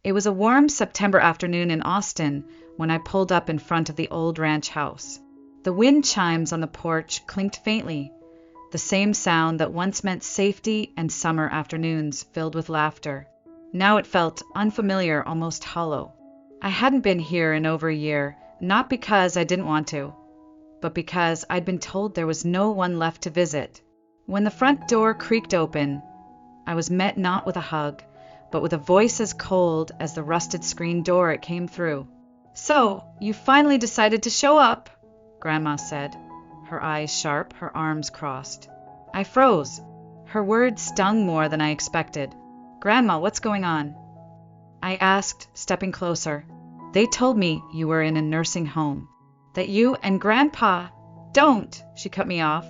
It was a warm September afternoon in Austin when I pulled up in front of the old ranch house. The wind chimes on the porch clinked faintly, the same sound that once meant safety and summer afternoons filled with laughter. Now it felt unfamiliar, almost hollow. I hadn't been here in over a year, not because I didn't want to, but because I'd been told there was no one left to visit. When the front door creaked open, I was met not with a hug, but with a voice as cold as the rusted screen door it came through. "So, you finally decided to show up," Grandma said, her eyes sharp, her arms crossed. I froze. Her words stung more than I expected. "Grandma, what's going on?" I asked, stepping closer. "They told me you were in a nursing home, that you and Grandpa—" "Don't!" she cut me off,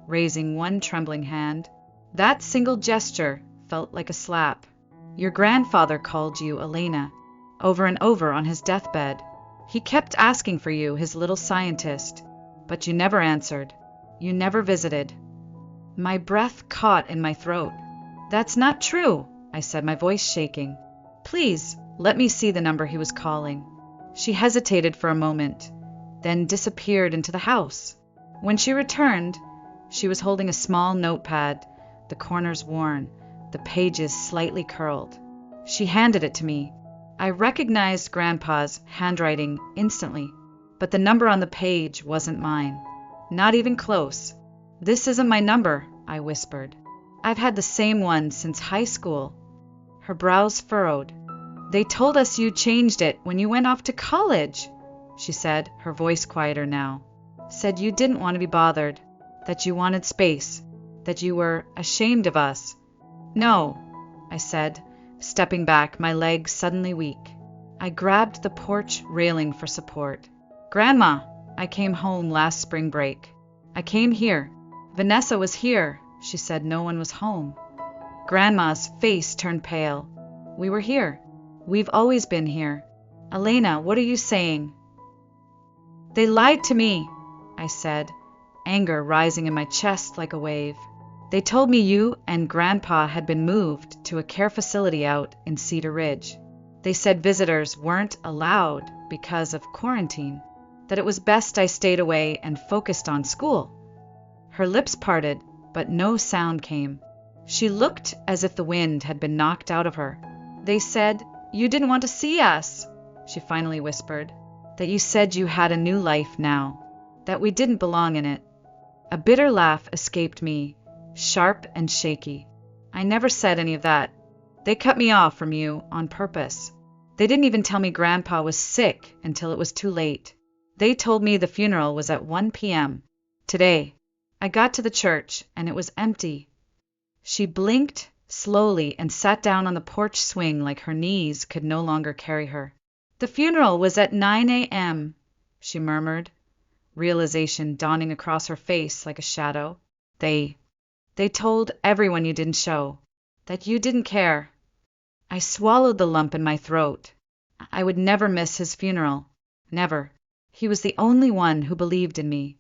raising one trembling hand. That single gesture felt like a slap. "Your grandfather called you Elena, over and over on his deathbed. He kept asking for you, his little scientist, but you never answered. You never visited." My breath caught in my throat. "That's not true," I said, my voice shaking. "Please, let me see the number he was calling." She hesitated for a moment, then disappeared into the house. When she returned, she was holding a small notepad, the corners worn, the pages slightly curled. She handed it to me. I recognized Grandpa's handwriting instantly, but the number on the page wasn't mine. Not even close. "This isn't my number," I whispered. "I've had the same one since high school." Her brows furrowed. "They told us you changed it when you went off to college," she said, her voice quieter now. "Said you didn't want to be bothered, that you wanted space, that you were ashamed of us." "No," I said, stepping back, my legs suddenly weak. I grabbed the porch railing for support. "Grandma, I came home last spring break. I came here. Vanessa was here. She said no one was home." Grandma's face turned pale. "We were here. We've always been here. Elena, what are you saying?" "They lied to me," I said, anger rising in my chest like a wave. "They told me you and Grandpa had been moved to a care facility out in Cedar Ridge. They said visitors weren't allowed because of quarantine, that it was best I stayed away and focused on school." Her lips parted, but no sound came. She looked as if the wind had been knocked out of her. "They said you didn't want to see us," she finally whispered. "That you said you had a new life now, that we didn't belong in it." A bitter laugh escaped me, sharp and shaky. "I never said any of that. They cut me off from you on purpose. They didn't even tell me Grandpa was sick until it was too late. They told me the funeral was at 1 p.m. today. I got to the church, and it was empty." She blinked slowly and sat down on the porch swing like her knees could no longer carry her. "The funeral was at 9 a.m., she murmured, realization dawning across her face like a shadow. They told everyone you didn't show, that you didn't care." I swallowed the lump in my throat. I would never miss his funeral. Never. He was the only one who believed in me.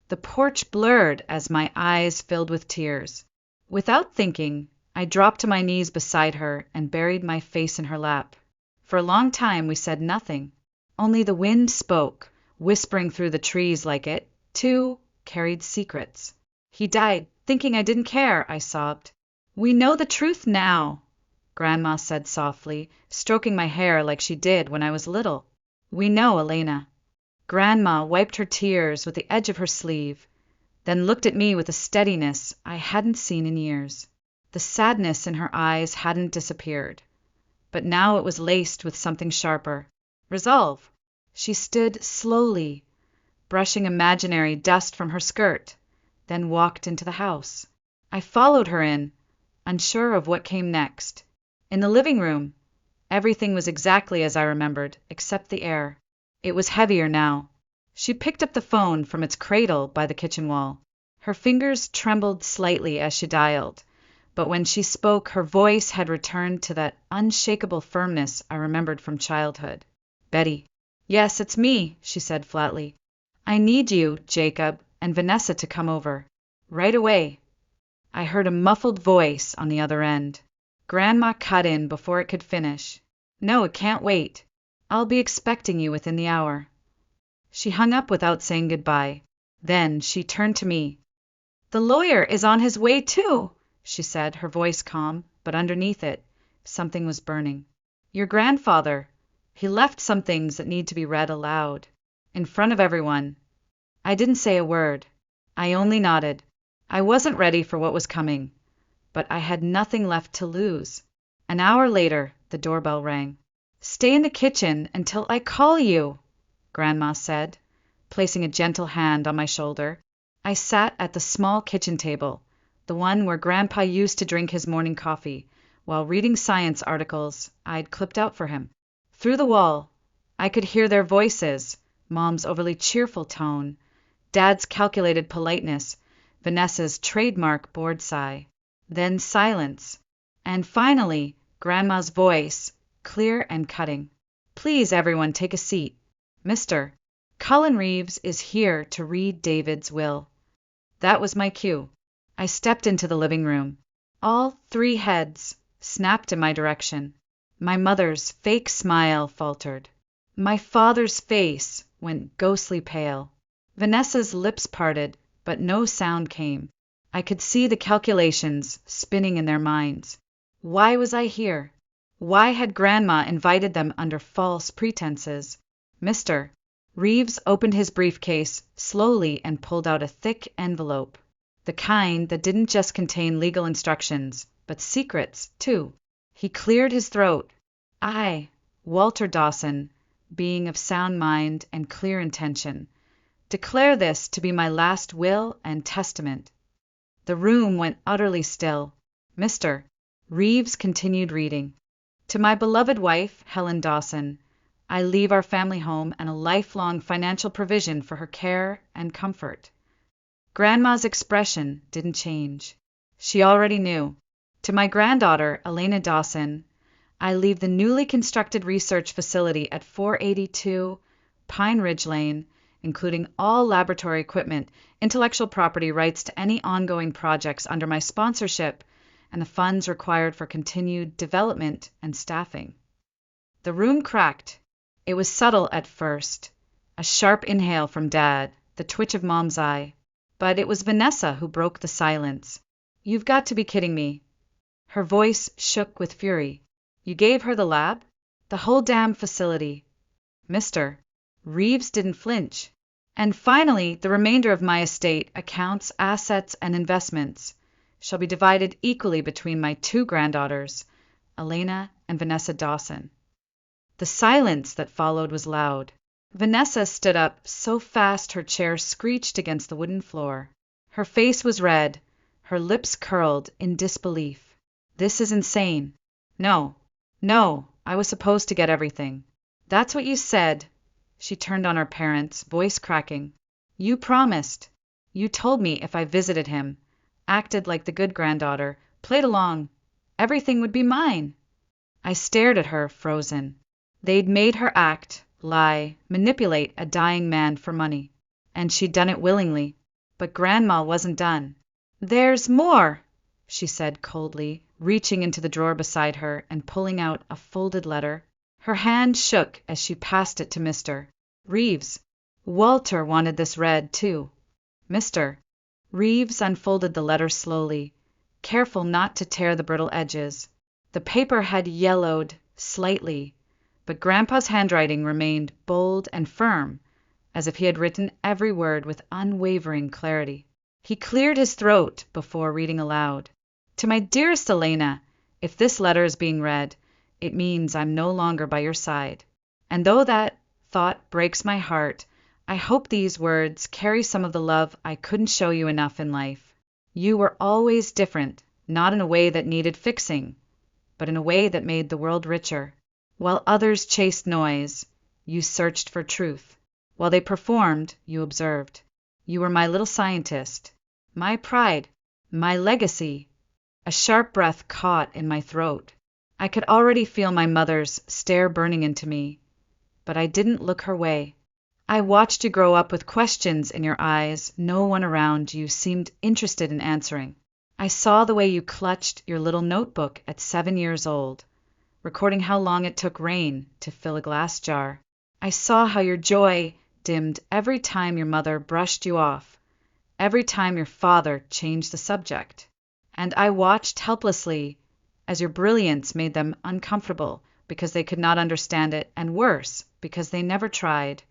The porch blurred as my eyes filled with tears. Without thinking, I dropped to my knees beside her and buried my face in her lap. For a long time we said nothing. Only the wind spoke, whispering through the trees like it, too, carried secrets. "He died thinking I didn't care," I sobbed. "We know the truth now," Grandma said softly, stroking my hair like she did when I was little. "We know, Elena." Grandma wiped her tears with the edge of her sleeve, then looked at me with a steadiness I hadn't seen in years. The sadness in her eyes hadn't disappeared, but now it was laced with something sharper. Resolve. She stood slowly, brushing imaginary dust from her skirt, then walked into the house. I followed her in, unsure of what came next. In the living room, everything was exactly as I remembered, except the air. It was heavier now. She picked up the phone from its cradle by the kitchen wall. Her fingers trembled slightly as she dialed, but when she spoke, her voice had returned to that unshakable firmness I remembered from childhood. "Betty." "Yes, it's me," she said flatly. "I need you, Jacob, and Vanessa to come over. Right away." I heard a muffled voice on the other end. Grandma cut in before it could finish. No, it can't wait. I'll be expecting you within the hour." She hung up without saying goodbye. Then she turned to me. "The lawyer is on his way too," she said, her voice calm, but underneath it, something was burning. "Your grandfather. He left some things that need to be read aloud, in front of everyone." I didn't say a word. I only nodded. I wasn't ready for what was coming, but I had nothing left to lose. An hour later, the doorbell rang. "Stay in the kitchen until I call you," Grandma said, placing a gentle hand on my shoulder. I sat at the small kitchen table, the one where Grandpa used to drink his morning coffee, while reading science articles I'd clipped out for him. Through the wall, I could hear their voices, Mom's overly cheerful tone, Dad's calculated politeness, Vanessa's trademark bored sigh. Then silence, and finally, Grandma's voice, clear and cutting. "Please, everyone, take a seat. Mr. Cullen Reeves is here to read David's will." That was my cue. I stepped into the living room. All three heads snapped in my direction. My mother's fake smile faltered. My father's face went ghostly pale. Vanessa's lips parted, but no sound came. I could see the calculations spinning in their minds. Why was I here? Why had Grandma invited them under false pretenses? Mr. Reeves opened his briefcase slowly and pulled out a thick envelope. The kind that didn't just contain legal instructions, but secrets, too. He cleared his throat. "I, Walter Dawson, being of sound mind and clear intention, declare this to be my last will and testament." The room went utterly still. Mr. Reeves continued reading. "To my beloved wife, Helen Dawson, I leave our family home and a lifelong financial provision for her care and comfort." Grandma's expression didn't change. She already knew. "To my granddaughter, Elena Dawson, I leave the newly constructed research facility at 482 Pine Ridge Lane, including all laboratory equipment, intellectual property rights to any ongoing projects under my sponsorship, and the funds required for continued development and staffing." The room cracked. It was subtle at first. A sharp inhale from Dad, the twitch of Mom's eye. But it was Vanessa who broke the silence. "You've got to be kidding me." Her voice shook with fury. "You gave her the lab? The whole damn facility?" Mr. Reeves didn't flinch. "And finally, the remainder of my estate, accounts, assets, and investments, shall be divided equally between my two granddaughters, Elena and Vanessa Dawson." The silence that followed was loud. Vanessa stood up so fast her chair screeched against the wooden floor. Her face was red, her lips curled in disbelief. "This is insane. No, no, I was supposed to get everything." "That's what you said." She turned on her parents, voice cracking. "You promised. You told me if I visited him, acted like the good granddaughter, played along, everything would be mine." I stared at her, frozen. They'd made her act, lie, manipulate a dying man for money. And she'd done it willingly. But Grandma wasn't done. "There's more," she said coldly, reaching into the drawer beside her and pulling out a folded letter. Her hand shook as she passed it to Mr. Reeves. "Walter wanted this read, too." Mr. Reeves unfolded the letter slowly, careful not to tear the brittle edges. The paper had yellowed slightly, but Grandpa's handwriting remained bold and firm, as if he had written every word with unwavering clarity. He cleared his throat before reading aloud. "To my dearest Elena, if this letter is being read, it means I'm no longer by your side. And though that thought breaks my heart, I hope these words carry some of the love I couldn't show you enough in life. You were always different, not in a way that needed fixing, but in a way that made the world richer. While others chased noise, you searched for truth. While they performed, you observed. You were my little scientist, my pride, my legacy." A sharp breath caught in my throat. I could already feel my mother's stare burning into me, but I didn't look her way. "I watched you grow up with questions in your eyes no one around you seemed interested in answering. I saw the way you clutched your little notebook at 7 years old, recording how long it took rain to fill a glass jar. I saw how your joy dimmed every time your mother brushed you off, every time your father changed the subject. And I watched helplessly as your brilliance made them uncomfortable because they could not understand it, and worse, because they never tried.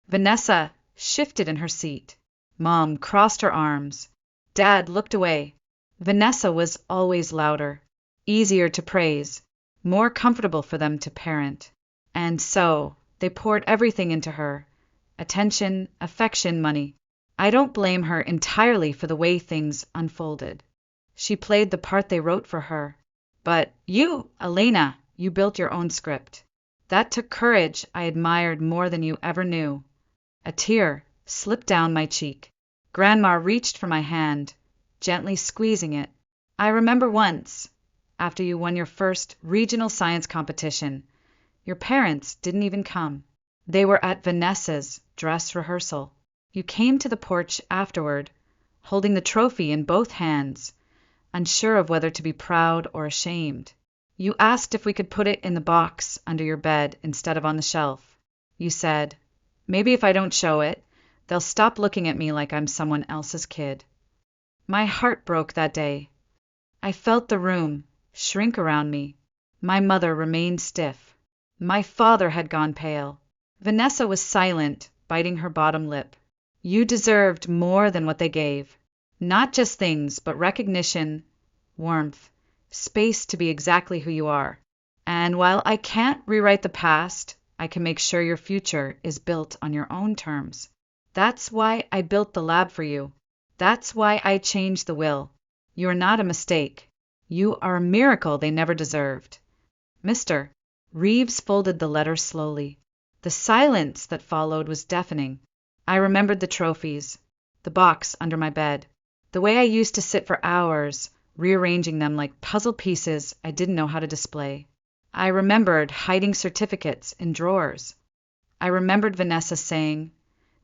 Vanessa shifted in her seat. Mom crossed her arms. Dad looked away. Vanessa was always louder, easier to praise, more comfortable for them to parent. And so they poured everything into her: attention, affection, money. I don't blame her entirely for the way things unfolded. She played the part they wrote for her. But you, Elena, you built your own script. That took courage I admired more than you ever knew. A tear slipped down my cheek. Grandma reached for my hand, gently squeezing it. I remember once, after you won your first regional science competition, your parents didn't even come. They were at Vanessa's dress rehearsal. You came to the porch afterward, holding the trophy in both hands, unsure of whether to be proud or ashamed. You asked if we could put it in the box under your bed instead of on the shelf. You said, maybe if I don't show it, they'll stop looking at me like I'm someone else's kid. My heart broke that day. I felt the room shrink around me. My mother remained stiff. My father had gone pale. Vanessa was silent, biting her bottom lip. You deserved more than what they gave. Not just things, but recognition, warmth, space to be exactly who you are. And while I can't rewrite the past, I can make sure your future is built on your own terms. That's why I built the lab for you. That's why I changed the will. You are not a mistake. You are a miracle they never deserved. Mr. Reeves folded the letter slowly. The silence that followed was deafening. I remembered the trophies, the box under my bed, the way I used to sit for hours, rearranging them like puzzle pieces I didn't know how to display. I remembered hiding certificates in drawers. I remembered Vanessa saying,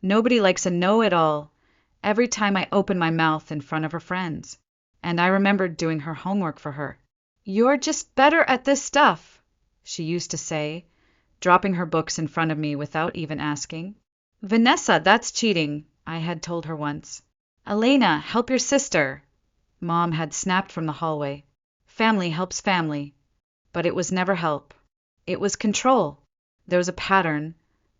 "Nobody likes a know-it-all," every time I opened my mouth in front of her friends. And I remembered doing her homework for her. "You're just better at this stuff," she used to say, dropping her books in front of me without even asking. "Vanessa, that's cheating," I had told her once. "Elena, help your sister," Mom had snapped from the hallway. Family helps family. But it was never help. It was control. There was a pattern.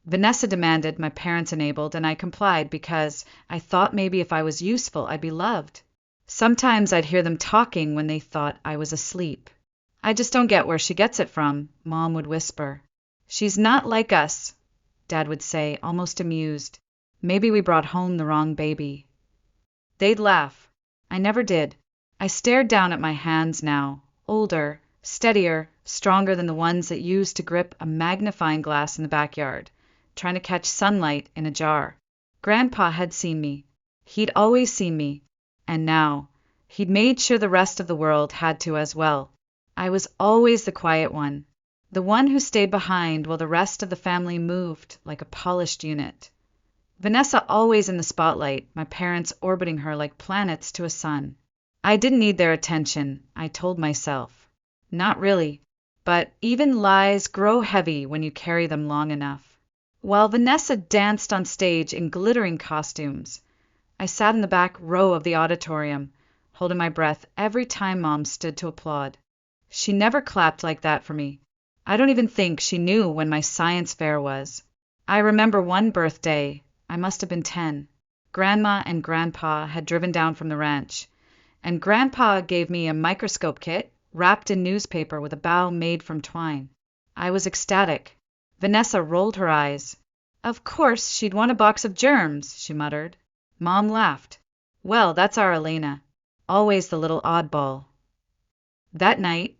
Vanessa demanded, my parents enabled, and I complied because I thought maybe if I was useful, I'd be loved. Sometimes I'd hear them talking when they thought I was asleep. "I just don't get where she gets it from," Mom would whisper. "She's not like us," Dad would say, almost amused. "Maybe we brought home the wrong baby." They'd laugh. I never did. I stared down at my hands now, older, steadier, stronger than the ones that used to grip a magnifying glass in the backyard, trying to catch sunlight in a jar. Grandpa had seen me. He'd always seen me. And now, he'd made sure the rest of the world had to as well. I was always the quiet one, the one who stayed behind while the rest of the family moved like a polished unit. Vanessa always in the spotlight, my parents orbiting her like planets to a sun. I didn't need their attention, I told myself. Not really, but even lies grow heavy when you carry them long enough. While Vanessa danced on stage in glittering costumes, I sat in the back row of the auditorium, holding my breath every time Mom stood to applaud. She never clapped like that for me. I don't even think she knew when my science fair was. I remember one birthday, I must have been 10. Grandma and Grandpa had driven down from the ranch, and Grandpa gave me a microscope kit wrapped in newspaper with a bow made from twine. I was ecstatic. Vanessa rolled her eyes. "Of course she'd want a box of germs," she muttered. Mom laughed. "Well, that's our Elena. Always the little oddball." That night,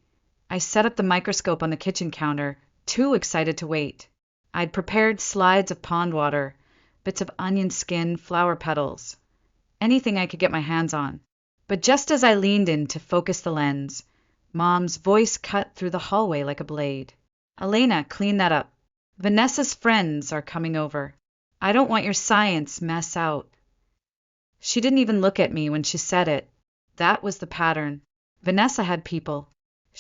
I set up the microscope on the kitchen counter, too excited to wait. I'd prepared slides of pond water, bits of onion skin, flower petals, anything I could get my hands on. But just as I leaned in to focus the lens, Mom's voice cut through the hallway like a blade. "Elena, clean that up. Vanessa's friends are coming over. I don't want your science mess out." She didn't even look at me when she said it. That was the pattern. Vanessa had people.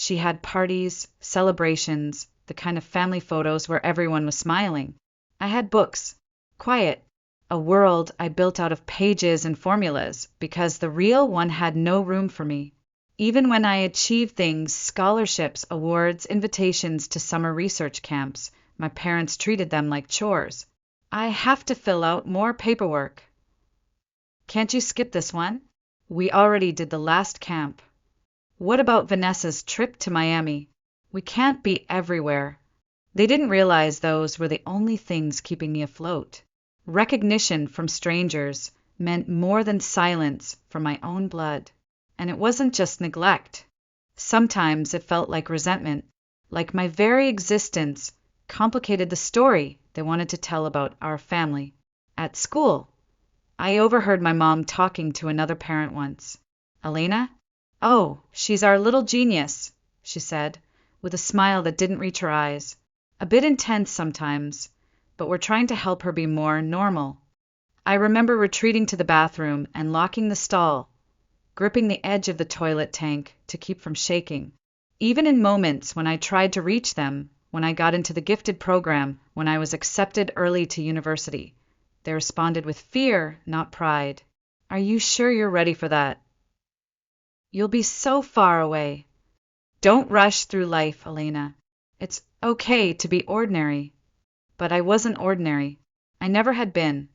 She had parties, celebrations, the kind of family photos where everyone was smiling. I had books, quiet, a world I built out of pages and formulas, because the real one had no room for me. Even when I achieved things, scholarships, awards, invitations to summer research camps, my parents treated them like chores. I have to fill out more paperwork. Can't you skip this one? We already did the last camp. What about Vanessa's trip to Miami? We can't be everywhere. They didn't realize those were the only things keeping me afloat. Recognition from strangers meant more than silence from my own blood. And it wasn't just neglect. Sometimes it felt like resentment, like my very existence complicated the story they wanted to tell about our family. At school, I overheard my mom talking to another parent once. Elena? Oh, she's our little genius, she said, with a smile that didn't reach her eyes. A bit intense sometimes, but we're trying to help her be more normal. I remember retreating to the bathroom and locking the stall, gripping the edge of the toilet tank to keep from shaking. Even in moments when I tried to reach them, when I got into the gifted program, when I was accepted early to university, they responded with fear, not pride. Are you sure you're ready for that? You'll be so far away. Don't rush through life, Elena. It's okay to be ordinary. But I wasn't ordinary. I never had been.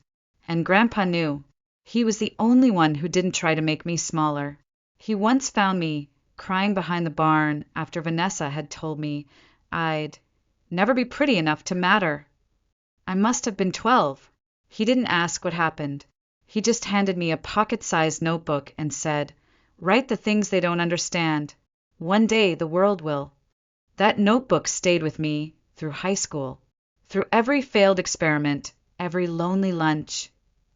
And Grandpa knew. He was the only one who didn't try to make me smaller. He once found me crying behind the barn after Vanessa had told me I'd never be pretty enough to matter. I must have been 12. He didn't ask what happened. He just handed me a pocket-sized notebook and said, "Write the things they don't understand. One day the world will." That notebook stayed with me through high school, through every failed experiment, every lonely lunch,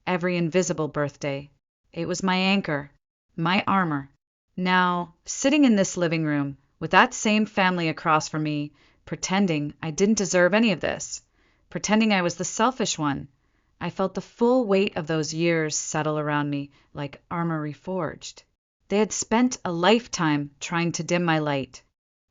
every invisible birthday. It was my anchor, my armor. Now, sitting in this living room, with that same family across from me, pretending I didn't deserve any of this, pretending I was the selfish one, I felt the full weight of those years settle around me like armor reforged. They had spent a lifetime trying to dim my light.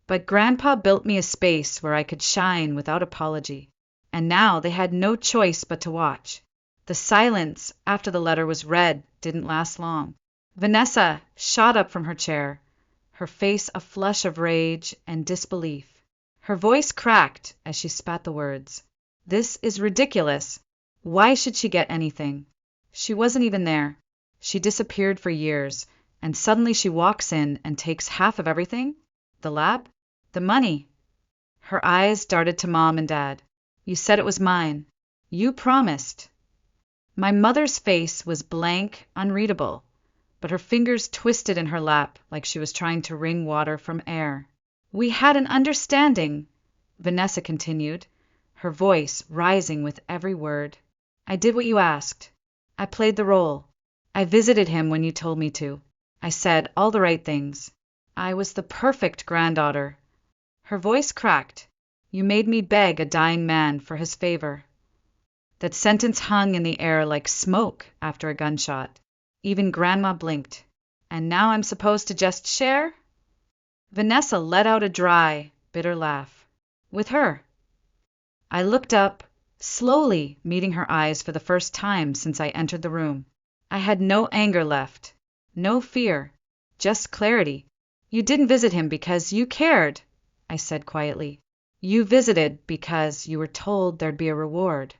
But Grandpa built me a space where I could shine without apology. And now they had no choice but to watch. The silence after the letter was read didn't last long. Vanessa shot up from her chair, her face a flush of rage and disbelief. Her voice cracked as she spat the words. This is ridiculous. Why should she get anything? She wasn't even there. She disappeared for years, and suddenly she walks in and takes half of everything? The lab? The money? Her eyes darted to Mom and Dad. You said it was mine. You promised. My mother's face was blank, unreadable, but her fingers twisted in her lap like she was trying to wring water from air. We had an understanding, Vanessa continued, her voice rising with every word. I did what you asked. I played the role. I visited him when you told me to. I said all the right things. I was the perfect granddaughter. Her voice cracked. You made me beg a dying man for his favor. That sentence hung in the air like smoke after a gunshot. Even Grandma blinked. And now I'm supposed to just share? Vanessa let out a dry, bitter laugh. With her. I looked up, slowly meeting her eyes for the first time since I entered the room. I had no anger left, no fear, just clarity. You didn't visit him because you cared, I said quietly. You visited because you were told there'd be a reward.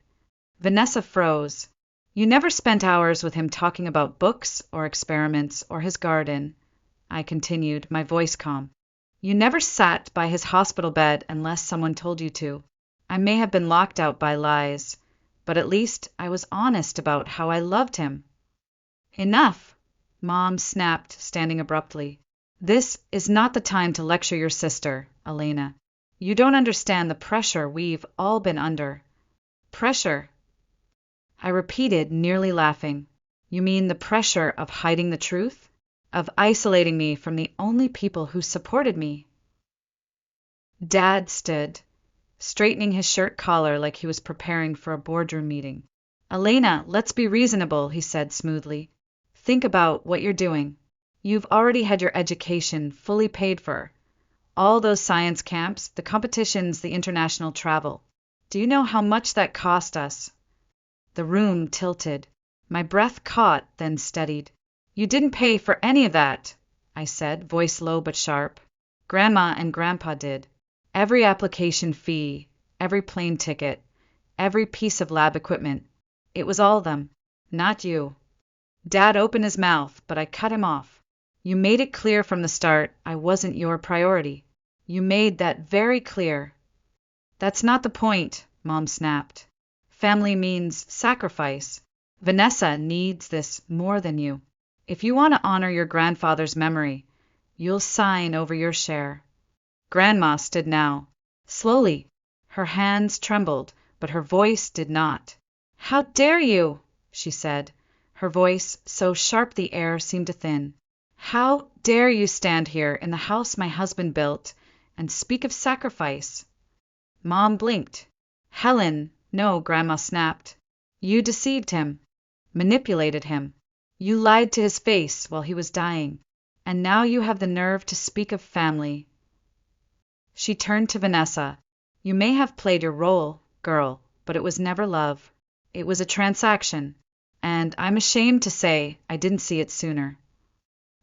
Vanessa froze. You never spent hours with him talking about books or experiments or his garden, I continued, my voice calm. You never sat by his hospital bed unless someone told you to. I may have been locked out by lies, but at least I was honest about how I loved him. Enough, Mom snapped, standing abruptly. This is not the time to lecture your sister, Elena. You don't understand the pressure we've all been under. Pressure? I repeated, nearly laughing. You mean the pressure of hiding the truth? Of isolating me from the only people who supported me? Dad stood, straightening his shirt collar like he was preparing for a boardroom meeting. Elena, let's be reasonable, he said smoothly. Think about what you're doing. You've already had your education fully paid for. All those science camps, the competitions, the international travel. Do you know how much that cost us? The room tilted. My breath caught, then steadied. You didn't pay for any of that, I said, voice low but sharp. Grandma and Grandpa did. Every application fee, every plane ticket, every piece of lab equipment. It was all them, not you. Dad opened his mouth, but I cut him off. You made it clear from the start I wasn't your priority. You made that very clear. That's not the point, Mom snapped. Family means sacrifice. Vanessa needs this more than you. If you want to honor your grandfather's memory, you'll sign over your share. Grandma stood now. Slowly. Her hands trembled, but her voice did not. How dare you, she said, her voice so sharp the air seemed to thin. How dare you stand here in the house my husband built and speak of sacrifice? Mom blinked. Helen, no, Grandma snapped. You deceived him, manipulated him. You lied to his face while he was dying, and now you have the nerve to speak of family. She turned to Vanessa. You may have played your role, girl, but it was never love. It was a transaction, and I'm ashamed to say I didn't see it sooner.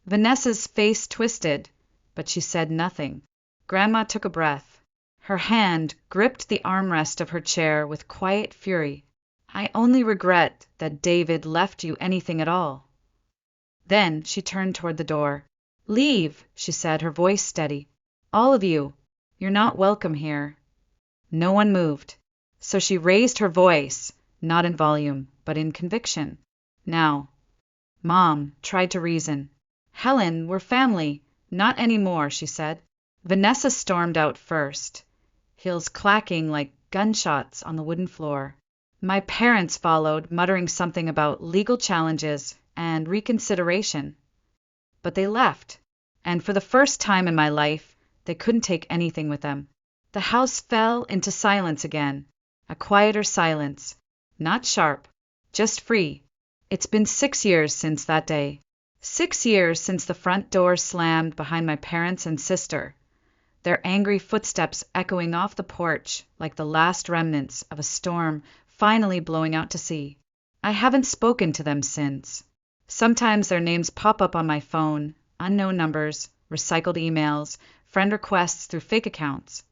Vanessa's face twisted, but she said nothing. Grandma took a breath. Her hand gripped the armrest of her chair with quiet fury. I only regret that David left you anything at all. Then she turned toward the door. Leave, she said, her voice steady. All of you. You're not welcome here. No one moved. So she raised her voice, not in volume, but in conviction. Now. Mom tried to reason. Helen, we're family. Not anymore, she said. Vanessa stormed out first, heels clacking like gunshots on the wooden floor. My parents followed, muttering something about legal challenges and reconsideration. But they left, and for the first time in my life, they couldn't take anything with them. The house fell into silence again, a quieter silence, not sharp, just free. It's been 6 years since that day. 6 years since the front door slammed behind my parents and sister, their angry footsteps echoing off the porch like the last remnants of a storm finally blowing out to sea. I haven't spoken to them since. Sometimes their names pop up on my phone, unknown numbers, recycled emails, friend requests through fake accounts.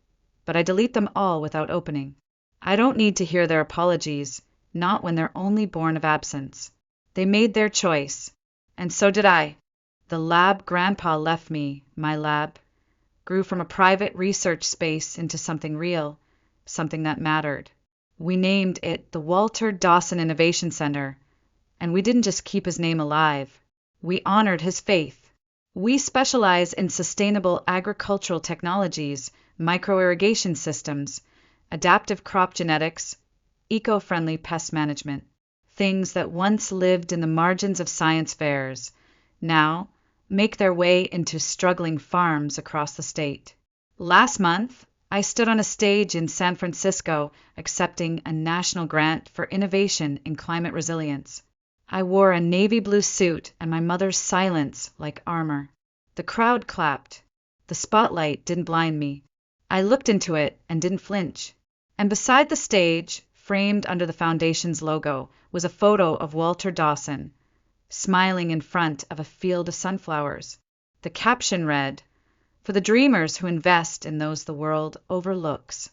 But I delete them all without opening. I don't need to hear their apologies, not when they're only born of absence. They made their choice, and so did I. The lab Grandpa left me, my lab, grew from a private research space into something real, something that mattered. We named it the Walter Dawson Innovation Center, and we didn't just keep his name alive. We honored his faith. We specialize in sustainable agricultural technologies, microirrigation systems, adaptive crop genetics, eco-friendly pest management. Things that once lived in the margins of science fairs, now make their way into struggling farms across the state. Last month, I stood on a stage in San Francisco accepting a national grant for innovation in climate resilience. I wore a navy blue suit and my mother's silence like armor. The crowd clapped. The spotlight didn't blind me. I looked into it and didn't flinch. And beside the stage, framed under the foundation's logo, was a photo of Walter Dawson, smiling in front of a field of sunflowers. The caption read, "For the dreamers who invest in those the world overlooks."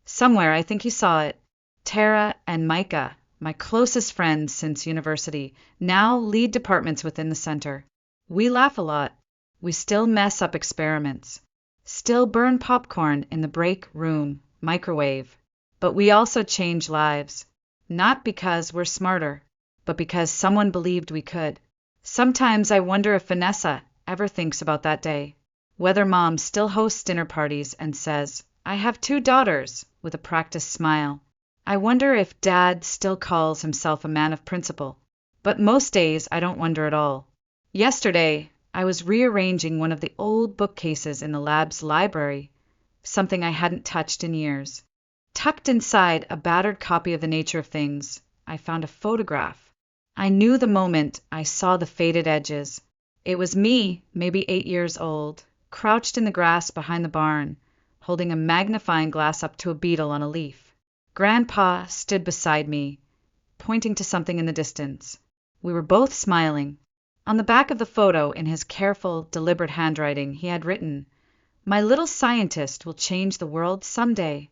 Somewhere I think he saw it. Tara and Micah, my closest friends since university, now lead departments within the center. We laugh a lot. We still mess up experiments. Still burn popcorn in the break room microwave. But we also change lives. Not because we're smarter, but because someone believed we could. Sometimes I wonder if Vanessa ever thinks about that day. Whether Mom still hosts dinner parties and says, "I have 2 daughters," with a practiced smile. I wonder if Dad still calls himself a man of principle. But most days I don't wonder at all. Yesterday, I was rearranging one of the old bookcases in the lab's library, something I hadn't touched in years. Tucked inside a battered copy of The Nature of Things, I found a photograph. I knew the moment I saw the faded edges. It was me, maybe 8 years old, crouched in the grass behind the barn, holding a magnifying glass up to a beetle on a leaf. Grandpa stood beside me, pointing to something in the distance. We were both smiling. On the back of the photo, in his careful, deliberate handwriting, he had written, "My little scientist will change the world someday."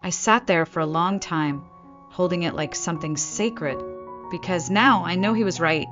I sat there for a long time, holding it like something sacred, because now I know he was right.